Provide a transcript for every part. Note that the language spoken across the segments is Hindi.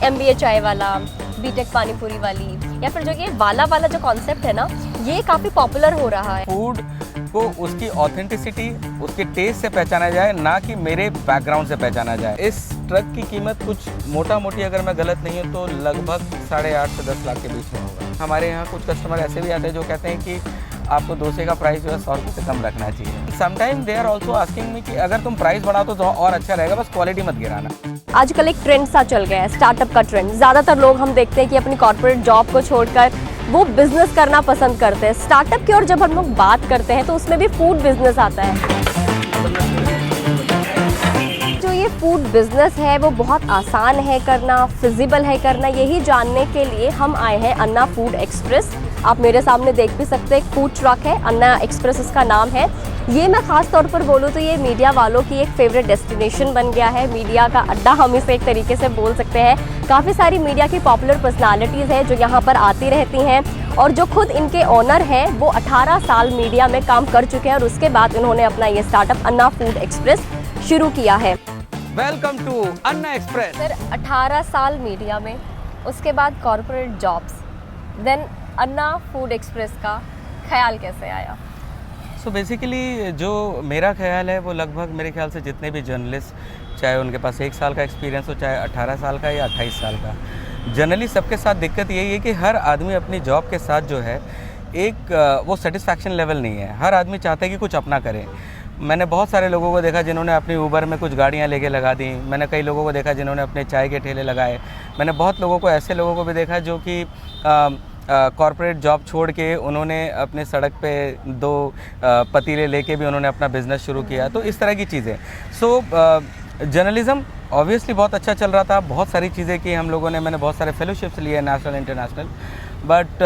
MBA चाय वाला, बीटेक पानीपुरी वाली, या फिर जो ये वाला वाला जो कॉन्सेप्ट है ना, ये काफ़ी पॉपुलर हो रहा है। फूड को उसकी ऑथेंटिसिटी, उसके टेस्ट से पहचाना जाए, ना कि मेरे बैकग्राउंड से पहचाना जाए। इस ट्रक की कीमत कुछ मोटा मोटी अगर मैं गलत नहीं हूँ तो लगभग 8.5 से 10 लाख के बीच में होगा। हमारे यहाँ कुछ कस्टमर ऐसे भी आते हैं जो कहते हैं कि आपको डोसे का प्राइस जो है 100 रुपये से कम रखना चाहिए। Sometime they are also asking me कि अगर तुम प्राइस बढ़ाओ तो और अच्छा रहेगा, बस क्वालिटी मत गिराना। आजकल एक ट्रेंड सा चल गया है, स्टार्टअप का ट्रेंड। ज़्यादातर लोग हम देखते हैं कि अपनी कॉर्पोरेट जॉब को छोड़कर वो बिजनेस करना पसंद करते हैं। स्टार्टअप की ओर जब हम लोग बात करते हैं तो उसमें भी फूड बिजनेस आता है। जो ये फूड बिजनेस है वो बहुत आसान है करना, फिजिबल है करना। यही जानने के लिए हम आए हैं अन्ना फूड एक्सप्रेस। आप मेरे सामने देख भी सकते हैं, एक फूड ट्रक है, अन्ना एक्सप्रेस इसका नाम है। ये मैं ख़ास तौर पर बोलूँ तो ये मीडिया वालों की एक फेवरेट डेस्टिनेशन बन गया है, मीडिया का अड्डा हम इसे एक तरीके से बोल सकते हैं। काफ़ी सारी मीडिया की पॉपुलर पर्सनालिटीज़ हैं जो यहाँ पर आती रहती हैं, और जो खुद इनके ओनर हैं वो 18 साल मीडिया में काम कर चुके हैं, और उसके बाद इन्होंने अपना ये स्टार्टअप अन्ना फूड एक्सप्रेस शुरू किया है। Welcome to Anna express. Sir 18 साल मीडिया में, उसके बाद corporate jobs, then Anna food express का ख्याल कैसे आया? सो बेसिकली जो मेरा ख्याल है वो लगभग मेरे ख्याल से जितने भी जर्नलिस्ट, चाहे उनके पास 1 साल का एक्सपीरियंस हो, चाहे 18 साल का या 28 साल का, जनरली सबके साथ दिक्कत यही है कि हर आदमी अपनी जॉब के साथ जो है एक वो सेटिस्फैक्शन लेवल नहीं है। हर आदमी चाहता है कि कुछ अपना करे। मैंने बहुत सारे लोगों को देखा जिन्होंने अपनी ऊबर में कुछ गाड़ियाँ लेके लगा दी। मैंने कई लोगों को देखा जिन्होंने अपने चाय के ठेले लगाए। मैंने बहुत लोगों को, ऐसे लोगों को भी देखा जो कि कॉर्पोरेट जॉब छोड़ के उन्होंने अपने सड़क पे 2 पतीले लेके भी उन्होंने अपना बिज़नेस शुरू किया। तो इस तरह की चीज़ें। सो जर्नलिज़्म ऑब्वियसली बहुत अच्छा चल रहा था। बहुत सारी चीज़ें की हम लोगों ने, मैंने बहुत सारे फेलोशिप्स लिए नेशनल इंटरनेशनल। बट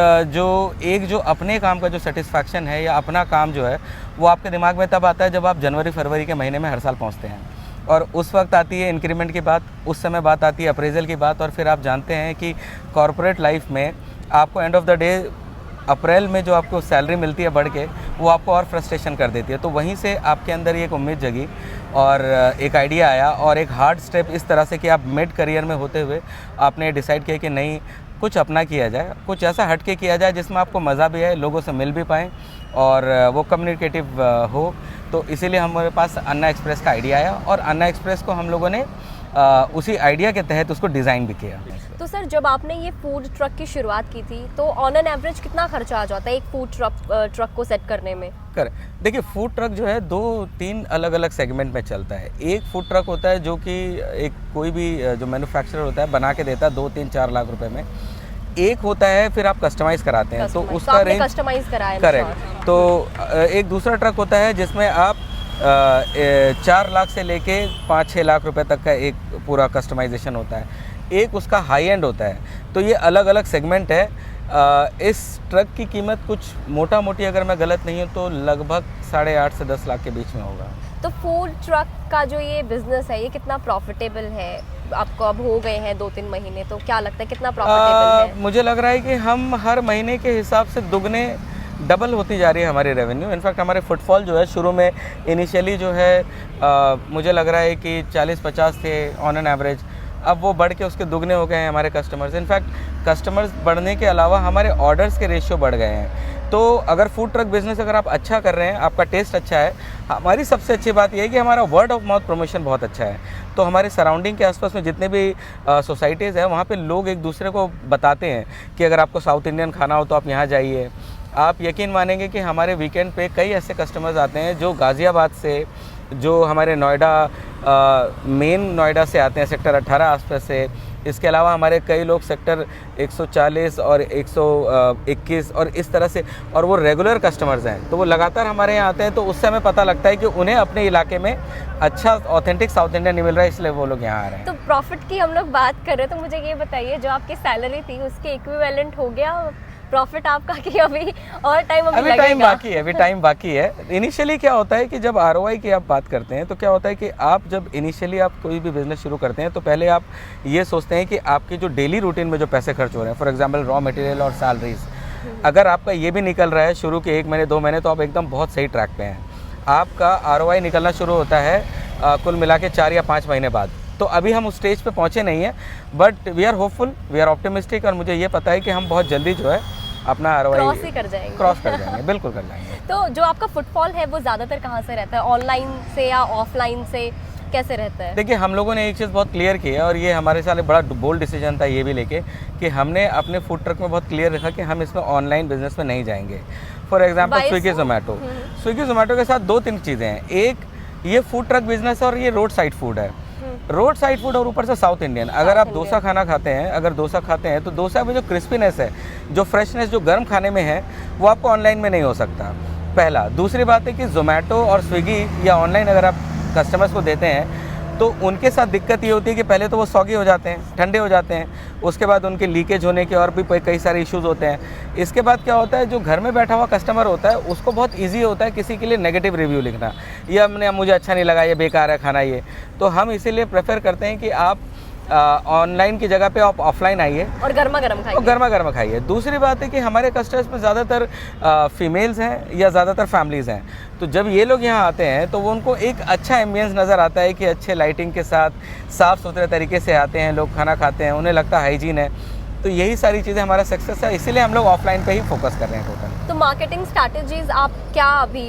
जो अपने काम का जो सेटिस्फैक्शन है या अपना काम जो है वो आपके दिमाग में तब आता है जब आप जनवरी फरवरी के महीने में हर साल पहुंचते हैं, और उस वक्त आती है इंक्रीमेंट की बात, उस समय बात आती है अप्रेजल की बात, और फिर आप जानते हैं कि कॉर्पोरेट लाइफ में आपको एंड ऑफ द डे अप्रैल में जो आपको सैलरी मिलती है बढ़ के, वो आपको और फ्रस्ट्रेशन कर देती है। तो वहीं से आपके अंदर एक उम्मीद जगी और एक आइडिया आया, और एक हार्ड स्टेप इस तरह से कि आप मिड करियर में होते हुए आपने डिसाइड किया कि नहीं, कुछ अपना किया जाए, कुछ ऐसा हट के किया जाए जिसमें आपको मज़ा भी आए, लोगों से मिल भी पाएँ और वो कम्युनिकेटिव हो। तो इसीलिए हमारे पास अन्ना एक्सप्रेस का आइडिया आया, और अन्ना एक्सप्रेस को हम लोगों ने उसी आइडिया के तहत उसको डिज़ाइन भी किया। तो सर जब आपने ये फूड ट्रक की शुरुआत की थी तो ऑन एन एवरेज कितना खर्चा आ जाता है एक फूड ट्रक को सेट करने में? देखिए, फूड ट्रक जो है 2-3 अलग अलग सेगमेंट में चलता है। एक फूड ट्रक होता है जो कि एक कोई भी जो मैन्युफैक्चरर होता है बना के देता है 2-3-4 लाख रुपए में। एक होता है फिर आप कस्टमाइज़ कराते हैं, तो उसका रेंज कस्टमाइज कराया। करेक्ट। तो एक दूसरा ट्रक होता है जिसमें आप 4 लाख से लेके 5-6 लाख रुपए तक का एक पूरा कस्टमाइजेशन होता है। एक उसका हाई एंड होता है। तो ये अलग अलग सेगमेंट है। इस ट्रक की कीमत कुछ मोटा मोटी अगर मैं गलत नहीं हूँ तो लगभग 8.5 से 10 लाख के बीच में होगा। तो फूड ट्रक का जो ये बिजनेस है ये कितना प्रॉफिटेबल है? आपको अब हो गए हैं 2-3 महीने, तो क्या लगता है कितना प्रॉफिटेबल है? मुझे लग रहा है कि हम हर महीने के हिसाब से दुगने डबल होती जा रही है हमारी रेवेन्यू। इनफैक्ट हमारे फुटफॉल जो है शुरू में इनिशियली जो है मुझे लग रहा है कि 40-50 थे ऑन एन एवरेज, अब वो बढ़ के उसके दुगने हो गए हैं हमारे कस्टमर्स। इनफैक्ट कस्टमर्स बढ़ने के अलावा हमारे ऑर्डर्स के रेशियो बढ़ गए हैं। तो अगर फूड ट्रक बिज़नेस अगर आप अच्छा कर रहे हैं, आपका टेस्ट अच्छा है, हमारी सबसे अच्छी बात यह है कि हमारा वर्ड ऑफ माउथ प्रमोशन बहुत अच्छा है। तो हमारे सराउंडिंग के आसपास में जितने भी सोसाइटीज़ हैं वहाँ पे लोग एक दूसरे को बताते हैं कि अगर आपको साउथ इंडियन खाना हो तो आप यहाँ जाइए। आप यकीन मानेंगे कि हमारे वीकेंड पे कई ऐसे कस्टमर्स आते हैं जो गाज़ियाबाद से, जो हमारे नोएडा मेन नोएडा से आते हैं, सेक्टर 18 आसपास से। इसके अलावा हमारे कई लोग सेक्टर 140 और 121 और इस तरह से, और वो रेगुलर कस्टमर्स हैं। तो वो लगातार हमारे यहाँ आते हैं, तो उससे हमें पता लगता है कि उन्हें अपने इलाके में अच्छा ऑथेंटिक साउथ इंडियन नहीं मिल रहा है, इसलिए वो लोग यहाँ आ रहे हैं। तो प्रॉफिट की हम लोग बात कर रहे हैं, तो मुझे ये बताइए जो आपकी सैलरी थी उसके इक्विवेलेंट हो गया प्रॉफिट आपका कि अभी और टाइम अभी टाइम बाकी है। इनिशियली क्या होता है कि जब ROI की आप बात करते हैं तो क्या होता है कि आप जब इनिशियली आप कोई भी बिजनेस शुरू करते हैं तो पहले आप ये सोचते हैं कि आपकी जो डेली रूटीन में जो पैसे खर्च हो रहे हैं, फॉर एग्जांपल रॉ मटेरियल और सैलरीज, अगर आपका ये भी निकल रहा है शुरू के 1 महीने 2 महीने, तो आप एकदम बहुत सही ट्रैक पे हैं। आपका ROI निकलना शुरू होता है कुल मिला के 4 या 5 महीने बाद। तो अभी हम उस स्टेज पे पहुँचे नहीं हैं, but we are hopeful, we are optimistic, और मुझे ये पता है कि हम बहुत जल्दी जो है अपना ROI क्रॉस ही कर जाएंगे। क्रॉस कर जाएंगे, बिल्कुल कर जाएंगे। तो जो आपका फुटफॉल है वो ज़्यादातर कहाँ से रहता है, ऑनलाइन से या ऑफलाइन से, कैसे रहता है? देखिए, हम लोगों ने एक चीज़ बहुत क्लियर की है, और ये हमारे साथ एक बड़ा बोल्ड डिसीजन था ये भी लेके, कि हमने अपने फूड ट्रक में बहुत क्लियर रखा कि हम इसमें ऑनलाइन बिजनेस में नहीं जाएंगे। फॉर एग्जांपल स्विगी जोमेटो के साथ 2-3 चीज़ें हैं। एक, ये फूड ट्रक बिजनेस है और ये रोड साइड फूड है। रोड साइड फूड और ऊपर से साउथ इंडियन। अगर आप डोसा खाना खाते हैं, अगर डोसा खाते हैं तो डोसा में जो क्रिस्पीनेस है, जो फ्रेशनेस जो गर्म खाने में है, वो आपको ऑनलाइन में नहीं हो सकता, पहला। दूसरी बात है कि जोमेटो और स्विगी या ऑनलाइन अगर आप कस्टमर्स को देते हैं तो उनके साथ दिक्कत ये होती है कि पहले तो वो सॉगी हो जाते हैं, ठंडे हो जाते हैं, उसके बाद उनके लीकेज होने के और भी कई सारे इश्यूज़ होते हैं। इसके बाद क्या होता है, जो घर में बैठा हुआ कस्टमर होता है उसको बहुत ईजी होता है किसी के लिए नेगेटिव रिव्यू लिखना, ये मुझे अच्छा नहीं लगा, ये बेकार है खाना ये। तो हम इसीलिए प्रेफर करते हैं कि आप ऑनलाइन की जगह पे आप ऑफलाइन आइए और गर्मा गर्म खाइए, और गर्मा गर्म खाइए। दूसरी बात है कि हमारे कस्टमर्स में ज़्यादातर फीमेल्स हैं या ज़्यादातर फैमिलीज़ हैं, तो जब ये लोग यहाँ आते हैं तो वो उनको एक अच्छा एम्बियंस नज़र आता है कि अच्छे लाइटिंग के साथ साफ़ सुथरे तरीके से आते हैं लोग, खाना खाते हैं, उन्हें लगता है हाइजीन है। तो यही सारी चीज़ें हमारा सक्सेस है, इसीलिए हम लोग ऑफलाइन पे ही फोकस कर रहे हैं टोटल। तो मार्केटिंग स्ट्रैटेजीज आप क्या अभी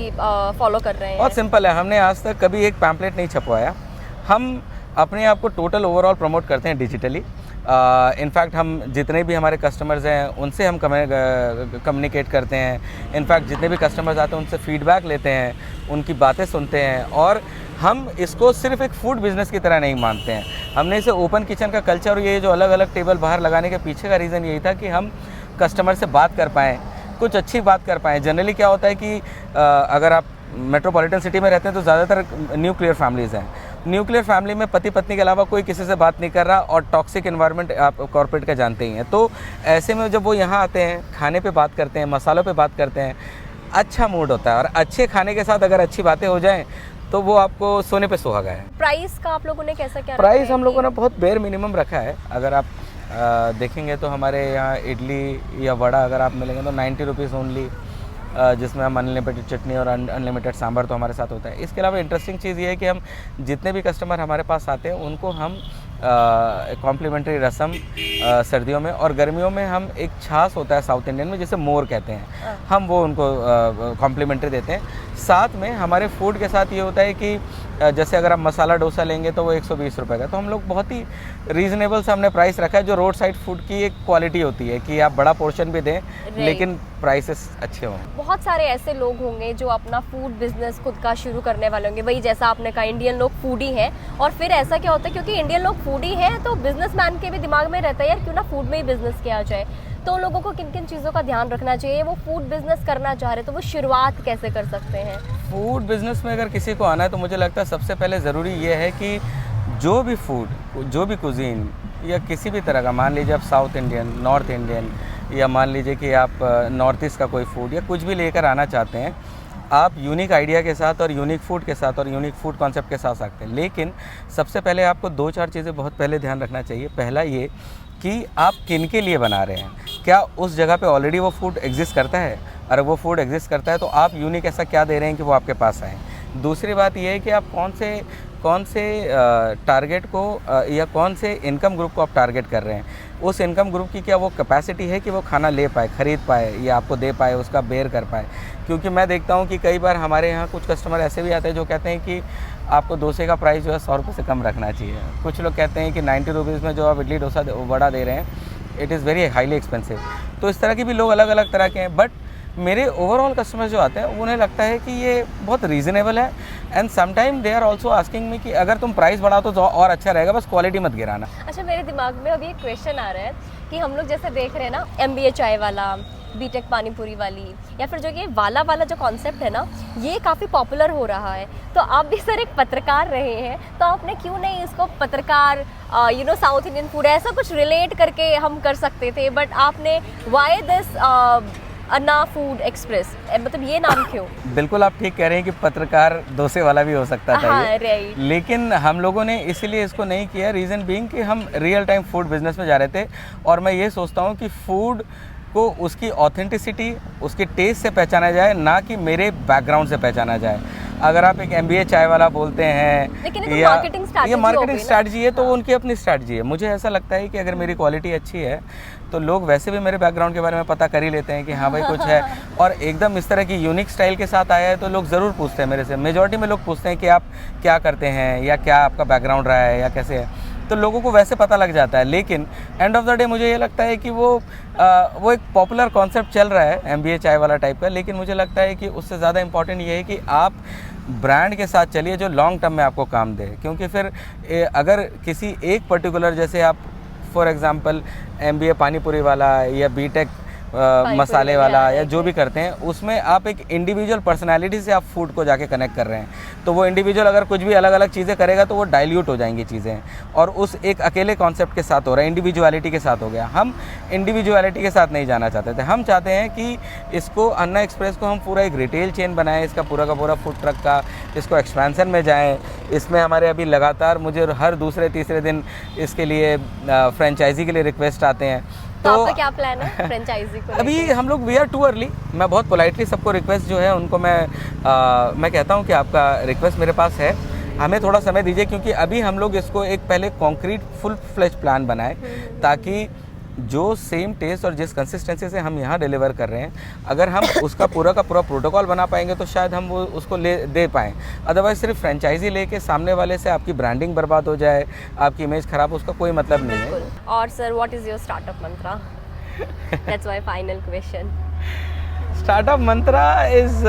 फॉलो कर रहे हैं? बहुत सिंपल है, हमने आज तक कभी एक पैम्पलेट नहीं छपवाया। हम अपने आप को टोटल ओवरऑल प्रमोट करते हैं डिजिटली। इनफैक्ट हम जितने भी हमारे कस्टमर्स हैं उनसे हम कम्युनिकेट करते हैं। इनफैक्ट जितने भी कस्टमर्स आते हैं उनसे फीडबैक लेते हैं, उनकी बातें सुनते हैं, और हम इसको सिर्फ एक फूड बिज़नेस की तरह नहीं मानते हैं। हमने इसे ओपन किचन का कल्चर और ये जो अलग अलग टेबल बाहर लगाने के पीछे का रीज़न यही था कि हम कस्टमर से बात कर पाएँ, कुछ अच्छी बात कर पाएँ। जनरली क्या होता है कि अगर आप मेट्रोपॉलिटन सिटी में रहते हैं तो ज़्यादातर न्यूक्लियर फैमिलीज़ हैं। न्यूक्लियर फैमिली में पति पत्नी के अलावा कोई किसी से बात नहीं कर रहा, और टॉक्सिक एनवायरनमेंट आप कॉर्पोरेट का जानते ही हैं। तो ऐसे में जब वो यहाँ आते हैं, खाने पे बात करते हैं, मसालों पे बात करते हैं, अच्छा मूड होता है। और अच्छे खाने के साथ अगर अच्छी बातें हो जाएं तो वो आपको सोने पे सुहागा है। प्राइस का आप लोगों ने कैसा क्या प्राइस हम लोगों ने बहुत बेयर मिनिमम रखा है। अगर आप देखेंगे तो हमारे यहाँ इडली या वड़ा अगर आप मिलेंगे तो 90 रुपीज़ ओनली, जिसमें हम अनलिमिटेड चटनी और अनलिमिटेड सांभर तो हमारे साथ होता है। इसके अलावा इंटरेस्टिंग चीज़ ये है कि हम जितने भी कस्टमर हमारे पास आते हैं उनको हम कॉम्प्लीमेंट्री रसम सर्दियों में, और गर्मियों में हम एक छाछ होता है साउथ इंडियन में जिसे मोर कहते हैं, हम वो उनको कॉम्प्लीमेंट्री देते हैं। साथ में हमारे फूड के साथ ये होता है कि जैसे अगर आप मसाला डोसा लेंगे तो वो 120 रुपये का। तो हम लोग बहुत ही रीज़नेबल से हमने प्राइस रखा है, जो रोड साइड फूड की एक क्वालिटी होती है कि आप बड़ा पोर्शन भी दें लेकिन प्राइसेस अच्छे हों। बहुत सारे ऐसे लोग होंगे जो अपना फूड बिजनेस खुद का शुरू करने वाले होंगे, वही जैसा आपने कहा इंडियन लोग फूडी हैं, और फिर ऐसा क्या होता है क्योंकि इंडियन लोग फूडी हैं तो बिजनेसमैन के भी दिमाग में रहता है यार क्यों ना फूड में ही बिजनेस किया जाए। तो लोगों को किन किन चीज़ों का ध्यान रखना चाहिए, वो फूड बिजनेस करना चाह रहे तो वो शुरुआत कैसे कर सकते हैं? फूड बिजनेस में अगर किसी को आना है तो मुझे लगता है सबसे पहले ज़रूरी ये है कि जो भी फूड, जो भी कुजीन या किसी भी तरह का, मान लीजिए आप साउथ इंडियन, नॉर्थ इंडियन, या मान लीजिए कि आप नॉर्थ ईस्ट का कोई फूड या कुछ भी लेकर आना चाहते हैं, आप यूनिक आइडिया के साथ और यूनिक फूड के साथ और यूनिक फूड कॉन्सेप्ट के साथ सकते हैं। लेकिन सबसे पहले आपको 2-4 चीज़ें बहुत पहले ध्यान रखना चाहिए। पहला ये कि आप किन के लिए बना रहे हैं, क्या उस जगह पे ऑलरेडी वो फूड एग्जिस्ट करता है? अगर वो फूड एग्जिस्ट करता है तो आप यूनिक ऐसा क्या दे रहे हैं कि वो आपके पास आए। दूसरी बात ये है कि आप कौन से टारगेट को या कौन से इनकम ग्रुप को आप टारगेट कर रहे हैं। उस इनकम ग्रुप की क्या वो कैपेसिटी है कि वो खाना ले पाए, ख़रीद पाए या आपको दे पाए, उसका बेयर कर पाए। क्योंकि मैं देखता हूँ कि कई बार हमारे यहाँ कुछ कस्टमर ऐसे भी आते हैं जो कहते हैं कि आपको डोसे का प्राइस जो है 100 रुपये से कम रखना चाहिए। कुछ लोग कहते हैं कि 90 रुपीज़ में जो आप इडली डोसा वड़ा दे रहे हैं it is very highly expensive. तो इस तरह के भी लोग अलग अलग तरह के हैं, बट मेरे ओवरऑल कस्टमर जो आते हैं उन्हें लगता है कि ये बहुत रीज़नेबल है। And sometime they are also asking me कि अगर तुम प्राइस बढ़ाओ तो और अच्छा रहेगा, बस क्वालिटी मत गिराना। अच्छा, मेरे दिमाग में अभी एक क्वेश्चन आ रहा है कि हम लोग जैसे देख रहे हैं ना MBA चाय वाला, बीटेक पानीपुरी वाली, या फिर जो ये वाला जो कॉन्सेप्ट है ना, ये काफ़ी पॉपुलर हो रहा है। तो आप भी सर एक पत्रकार रहे हैं, तो आपने क्यों नहीं इसको पत्रकार साउथ इंडियन फूड ऐसा कुछ रिलेट करके हम कर सकते थे, बट आपने why this Anna food express, मतलब ये नाम क्यों? बिल्कुल आप ठीक कह रहे हैं कि पत्रकार डोसे वाला भी हो सकता था। हाँ, राइट। लेकिन हम लोगों ने इसीलिए इसको नहीं किया, रीज़न बीइंग कि हम रियल टाइम फूड बिजनेस में जा रहे थे, और मैं ये सोचता हूँ कि फूड को उसकी ऑथेंटिसिटी, उसके टेस्ट से पहचाना जाए, ना कि मेरे बैकग्राउंड से पहचाना जाए। अगर आप एक MBA चाय वाला बोलते हैं लेकिन ये तो marketing strategy ये मार्केटिंग हो गई ना। स्ट्रैटेजी है, तो वो उनकी अपनी स्ट्रैटेजी है। मुझे ऐसा लगता है कि अगर मेरी क्वालिटी अच्छी है तो लोग वैसे भी मेरे बैकग्राउंड के बारे में पता कर ही लेते हैं कि हाँ भाई कुछ है, और एकदम इस तरह की यूनिक स्टाइल के साथ आया है तो लोग ज़रूर पूछते हैं मेरे से। मेजॉरिटी में लोग पूछते हैं कि आप क्या करते हैं या क्या आपका बैकग्राउंड रहा है या कैसे है, तो लोगों को वैसे पता लग जाता है। लेकिन एंड ऑफ द डे मुझे ये लगता है कि वो एक पॉपुलर कॉन्सेप्ट चल रहा है MBA चाय वाला टाइप का, लेकिन मुझे लगता है कि उससे ज़्यादा इंपॉर्टेंट ये है कि आप ब्रांड के साथ चलिए जो लॉन्ग टर्म में आपको काम दे। क्योंकि फिर अगर किसी एक पर्टिकुलर, जैसे आप फॉर एग्जांपल MBA पानीपुरी वाला या B.Tech मसाले वाला या जो भी करते हैं, उसमें आप एक इंडिविजुअल पर्सनालिटी से आप फूड को जाके कनेक्ट कर रहे हैं, तो वो इंडिविजुअल अगर कुछ भी अलग अलग चीज़ें करेगा तो वो डाइल्यूट हो जाएंगी चीज़ें, और उस एक अकेले कॉन्सेप्ट के साथ हो रहा है, इंडिविजुअलिटी के साथ हो गया। हम इंडिविजुअलिटी के साथ नहीं जाना चाहते थे, हम चाहते हैं कि इसको अन्ना एक्सप्रेस को हम पूरा एक रिटेल चेन बनाएं, इसका पूरा का पूरा फूड ट्रक का, इसको एक्सपेंसन में जाएँ। इसमें हमारे अभी लगातार मुझे हर दूसरे तीसरे दिन इसके लिए फ्रेंचाइजी के लिए रिक्वेस्ट आते हैं। तो आपका क्या प्लान है फ्रेंचाइजी को? अभी हम लोग वी आर टू अर्ली। मैं बहुत पोलाइटली सबको रिक्वेस्ट जो है उनको मैं कहता हूँ कि आपका रिक्वेस्ट मेरे पास है, हमें थोड़ा समय दीजिए, क्योंकि अभी हम लोग इसको एक पहले कॉन्क्रीट फुल फ्लेज प्लान बनाए, ताकि जो सेम टेस्ट और जिस कंसिस्टेंसी से हम यहाँ डिलीवर कर रहे हैं, अगर हम उसका पूरा का पूरा प्रोटोकॉल बना पाएंगे तो शायद हम वो उसको दे पाएँ। अदरवाइज सिर्फ फ्रेंचाइजी लेके सामने वाले से आपकी ब्रांडिंग बर्बाद हो जाए, आपकी इमेज खराब, उसका कोई मतलब नहीं है। और sir, what is your startup Mantra? That's my final question. Startup Mantra is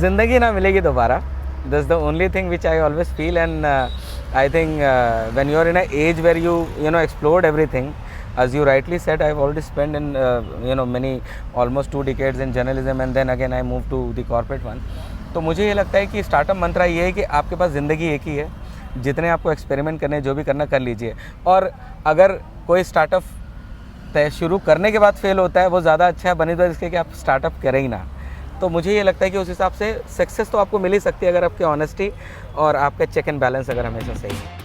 जिंदगी ना मिलेगी दोबारा। That's the only thing which I always feel, and I think when you are in an age where you know explored everything, as you rightly said, I've already spent in many almost 2 decades in journalism, and then again I moved to the corporate one. तो मुझे ये लगता है कि स्टार्टअप मंत्रा ये है कि आपके पास ज़िंदगी एक ही है, जितने आपको एक्सपेरिमेंट करने जो भी करना कर लीजिए, और अगर कोई स्टार्टअप शुरू करने के बाद फेल होता है वो ज़्यादा अच्छा है बनी तो इसके कि आप स्टार्टअप करें ही ना। तो मुझे ये लगता है कि उस हिसाब से सक्सेस तो आपको मिल ही सकती है अगर आपकी ऑनेस्टी और आपका चेक एंड बैलेंस अगर हमेशा सही है।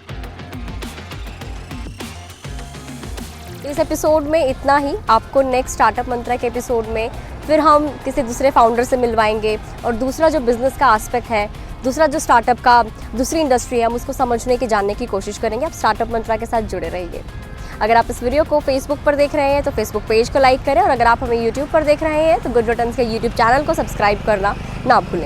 इस एपिसोड में इतना ही। आपको नेक्स्ट स्टार्टअप मंत्रा के एपिसोड में फिर हम किसी दूसरे फाउंडर से मिलवाएंगे, और दूसरा जो बिज़नेस का एस्पेक्ट है, दूसरा जो स्टार्टअप का दूसरी इंडस्ट्री है, हम उसको समझने की, जानने की कोशिश करेंगे। आप स्टार्टअप मंत्रा के साथ जुड़े रहिए। अगर आप इस वीडियो को फेसबुक पर देख रहे हैं तो फेसबुक पेज को लाइक करें, और अगर आप हमें यूट्यूब पर देख रहे हैं तो गुड रिटर्न्स के यूट्यूब चैनल को सब्सक्राइब करना ना भूलें।